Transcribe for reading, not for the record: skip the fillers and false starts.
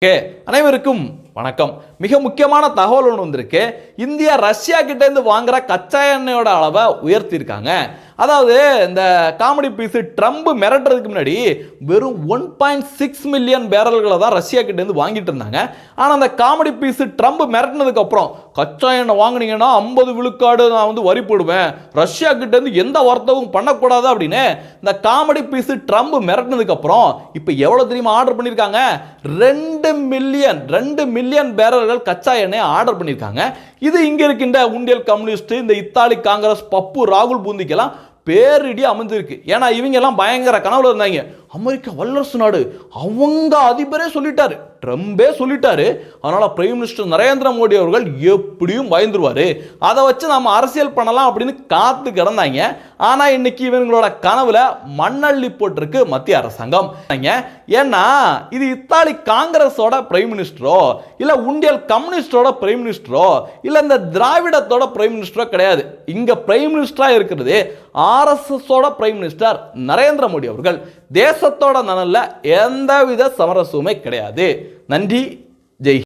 அனைவருக்கும் வணக்கம். மிக முக்கியமான தகவல் ஒன்று வந்திருக்கு. இந்தியா ரஷ்யா கிட்ட இருந்து வாங்குற கச்சா எண்ணெயோட அளவை உயர்த்தியிருக்காங்க. அதாவது இந்த காமெடி பீஸ் ட்ரம்ப் மிரட்டுறதுக்கு முன்னாடி வெறும் 1.6 மில்லியன் பேரல்களை தான் ரஷ்யா கிட்ட இருந்து வாங்கிட்டு இருந்தாங்க. ஆனால் அந்த காமெடி பீஸ் ட்ரம்ப் மிரட்டினதுக்கு அப்புறம் கச்சா எண்ணெய் வாங்கினீங்கன்னா 50 விழுக்காடு நான் வரி போடுவேன், ரஷ்யா கிட்ட இருந்து எந்த வர்த்தகம் பண்ணக்கூடாது அப்படின்னு இந்த காமெடி பீஸ் ட்ரம்ப் மிரட்டினதுக்கு அப்புறம் இப்போ எவ்வளவு தெரியுமா ஆர்டர் பண்ணியிருக்காங்க? 2 மில்லியன் பேரல்கள் கச்சா எண்ணெய் ஆர்டர் பண்ணியிருக்காங்க. இது இங்க இருக்கின்ற உண்டியல் கம்யூனிஸ்ட், இந்த இத்தாலி காங்கிரஸ் பப்பு ராகுல் பூந்திக்கெல்லாம் பேரிடி அமைஞ்சிருக்கு. ஏன்னா இவங்க எல்லாம் பயங்கர கனவுல இருந்தாங்க. அமெரிக்கா வல்லரசு நாடு, அவங்க அதிபரே சொல்லிட்டாரு, ட்ரம்பே சொல்லிட்டாரு, அதனால பிரைம் மினிஸ்டர் நரேந்திர மோடி அவர்கள் எப்படியும் பயந்துருவாரு, அதை வச்சு நம்ம அரசியல் பண்ணலாம் அப்படின்னு காத்து கிடந்தாங்க. ஆனா இன்னைக்கு இவங்களோட கனவுல மண்ணள்ளி போட்டிருக்கு மத்திய அரசாங்கம். ஏன்னா இது இத்தாலி காங்கிரஸோட பிரைம் மினிஸ்டரோ இல்ல உண்டியல் கம்யூனிஸ்டோட பிரைம் மினிஸ்டரோ இல்ல இந்த திராவிடத்தோட பிரைம் மினிஸ்டரோ கிடையாது. இங்க பிரைம் மினிஸ்டரா இருக்கிறது ஆர்எஸ்எஸோட பிரைம் மினிஸ்டர் நரேந்திர மோடி அவர்கள். தேசத்தோட நலன்ல எந்தவித சமரசமுமே கிடையாது. நன்றி. ஜெய்.